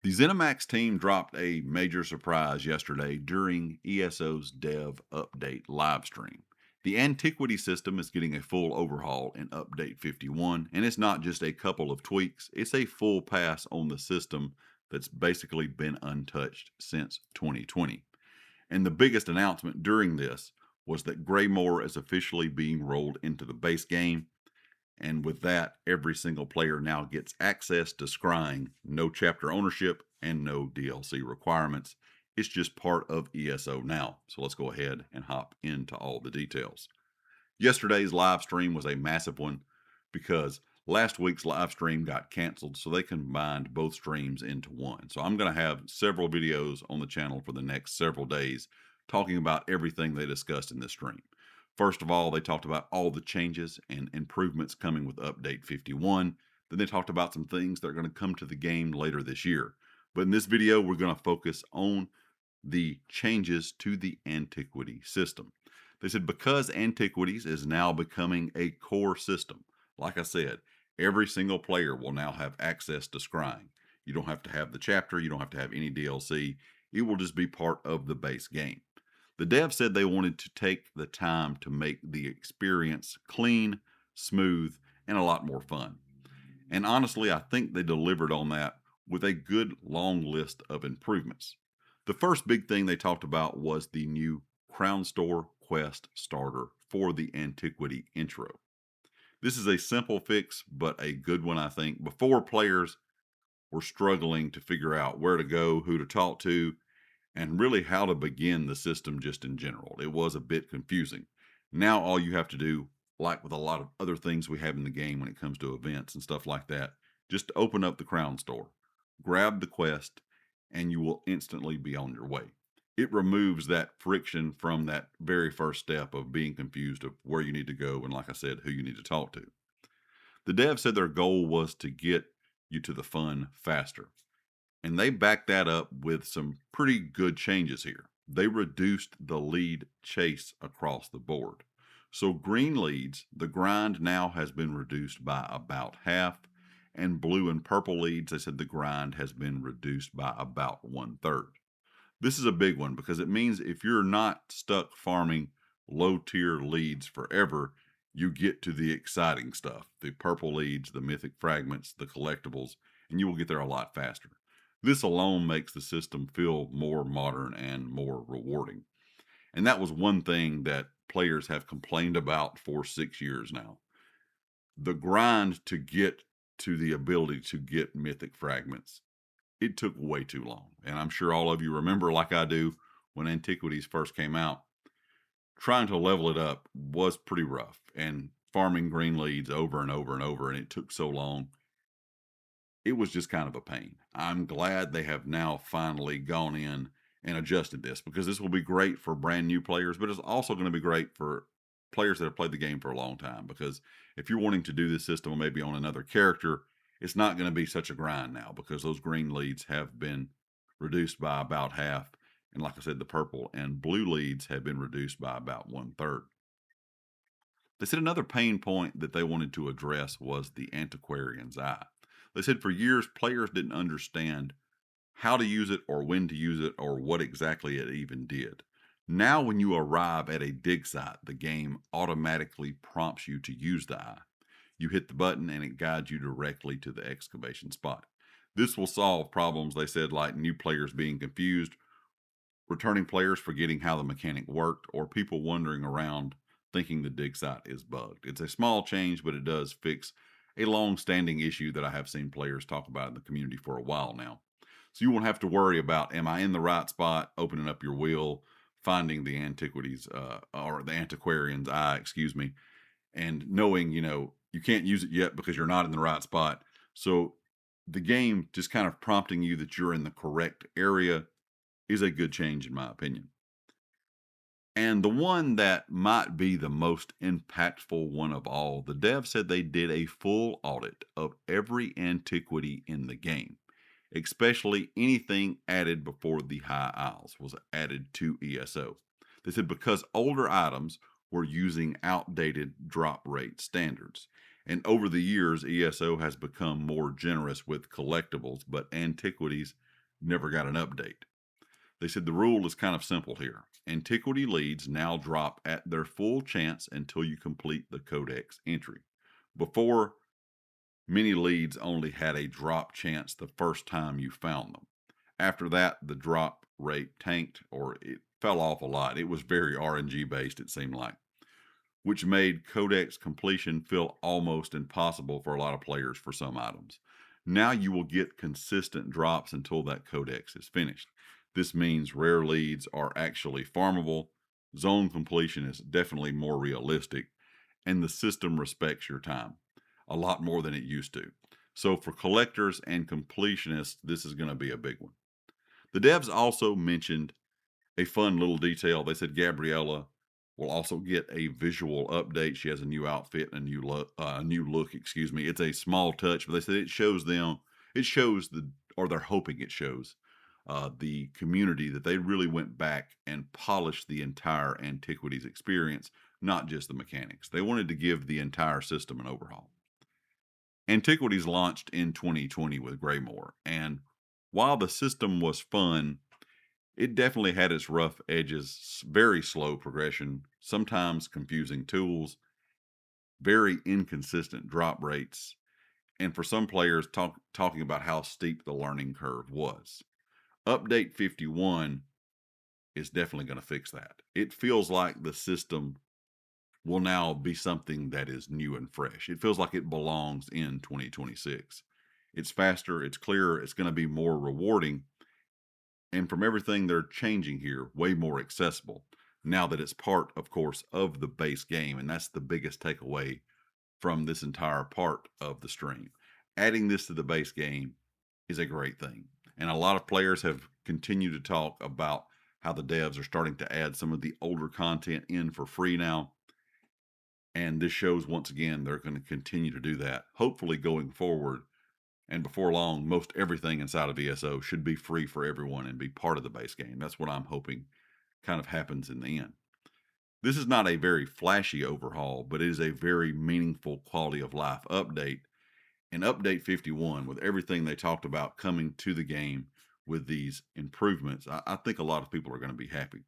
The Zenimax team dropped a major surprise yesterday during ESO's Dev Update Livestream. The Antiquity system is getting a full overhaul in Update 51, and it's not just a couple of tweaks, it's a full pass on the system that's basically been untouched since 2020. And the biggest announcement during this was that Greymoor is officially being rolled into the base game. And with that, every single player now gets access to scrying, no chapter ownership, and no DLC requirements. It's just part of ESO now. So let's go ahead and hop into all the details. Yesterday's live stream was a massive one because last week's live stream got canceled, so they combined both streams into one. So I'm going to have several videos on the channel for the next several days talking about everything they discussed in this stream. First of all, they talked about all the changes and improvements coming with Update 51. Then they talked about some things that are going to come to the game later this year. But in this video, we're going to focus on the changes to the Antiquity system. They said because Antiquities is now becoming a core system, like I said, every single player will now have access to scrying. You don't have to have the chapter, you don't have to have any DLC. It will just be part of the base game. The dev said they wanted to take the time to make the experience clean, smooth, and a lot more fun. And honestly, I think they delivered on that with a good long list of improvements. The first big thing they talked about was the new Crown Store quest starter for the Antiquity intro. This is a simple fix, but a good one, I think. Before, players were struggling to figure out where to go, who to talk to, and really how to begin the system just in general. It was a bit confusing. Now all you have to do, like with a lot of other things we have in the game when it comes to events and stuff like that, just open up the Crown Store, grab the quest, and you will instantly be on your way. It removes that friction from that very first step of being confused of where you need to go and, like I said, who you need to talk to. The dev said their goal was to get you to the fun faster. And they backed that up with some pretty good changes here. They reduced the lead chase across the board. So green leads, the grind now has been reduced by about half, and blue and purple leads, they said the grind has been reduced by about 1/3. This is a big one because it means if you're not stuck farming low tier leads forever, you get to the exciting stuff, the purple leads, the mythic fragments, the collectibles, and you will get there a lot faster. This alone makes the system feel more modern and more rewarding. And that was one thing that players have complained about for 6 years now. The grind to get to the ability to get mythic fragments, it took way too long. And I'm sure all of you remember, like I do, when Antiquities first came out, trying to level it up was pretty rough and farming green leads over and over and over, and it took so long. It was just kind of a pain. I'm glad they have now finally gone in and adjusted this because this will be great for brand new players, but it's also going to be great for players that have played the game for a long time, because if you're wanting to do this system maybe on another character, it's not going to be such a grind now because those green leads have been reduced by about half. And like I said, the purple and blue leads have been reduced by about 1/3. They said another pain point that they wanted to address was the Antiquarian's eye. They said for years, players didn't understand how to use it or when to use it or what exactly it even did. Now, when you arrive at a dig site, the game automatically prompts you to use the eye. You hit the button and it guides you directly to the excavation spot. This will solve problems, they said, like new players being confused, returning players forgetting how the mechanic worked, or people wandering around thinking the dig site is bugged. It's a small change, but it does fix a long-standing issue that I have seen players talk about in the community for a while now. So you won't have to worry about, am I in the right spot, opening up your wheel, finding the Antiquities, or the Antiquarian's eye, excuse me, and knowing, you can't use it yet because you're not in the right spot. So the game just kind of prompting you that you're in the correct area is a good change in my opinion. And the one that might be the most impactful one of all, the dev said they did a full audit of every antiquity in the game, especially anything added before the High Isles was added to ESO. They said because older items were using outdated drop rate standards. And over the years, ESO has become more generous with collectibles, but antiquities never got an update. They said the rule is kind of simple here. Antiquity leads now drop at their full chance until you complete the Codex entry. Before, many leads only had a drop chance the first time you found them. After that, the drop rate tanked, or it fell off a lot. It was very RNG based, it seemed like, which made Codex completion feel almost impossible for a lot of players for some items. Now you will get consistent drops until that Codex is finished. This means rare leads are actually farmable, zone completion is definitely more realistic, and the system respects your time a lot more than it used to. So for collectors and completionists, this is going to be a big one. The devs also mentioned a fun little detail. They said Gabriella will also get a visual update. She has a new outfit and a new look. Excuse me. It's a small touch, but they said it shows them. It shows or they're hoping it shows the community that they really went back and polished the entire Antiquities experience, not just the mechanics. They wanted to give the entire system an overhaul. Antiquities launched in 2020 with Greymoor, and while the system was fun, it definitely had its rough edges, very slow progression, sometimes confusing tools, very inconsistent drop rates, and for some players talking about how steep the learning curve was. Update 51 is definitely going to fix that. It feels like the system will now be something that is new and fresh. It feels like it belongs in 2026. It's faster, it's clearer, it's going to be more rewarding. And from everything they're changing here, way more accessible now that it's part, of course, of the base game. And that's the biggest takeaway from this entire part of the stream. Adding this to the base game is a great thing. And a lot of players have continued to talk about how the devs are starting to add some of the older content in for free now. And this shows once again they're going to continue to do that, hopefully going forward. And before long, most everything inside of ESO should be free for everyone and be part of the base game. That's what I'm hoping kind of happens in the end. This is not a very flashy overhaul, but it is a very meaningful quality of life update. And Update 51, with everything they talked about coming to the game with these improvements, I think a lot of people are going to be happy.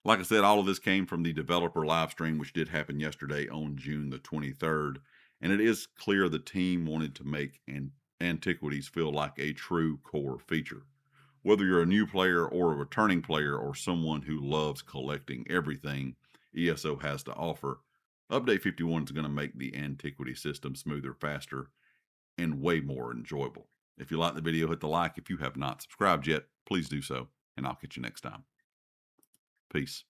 Like I said, all of this came from the developer live stream, which did happen yesterday on June the 23rd. And it is clear the team wanted to make Antiquities feel like a true core feature. Whether you're a new player or a returning player or someone who loves collecting everything ESO has to offer, Update 51 is going to make the Antiquity system smoother, faster, and way more enjoyable. If you like the video, hit the like. If you have not subscribed yet, please do so, and I'll catch you next time. Peace.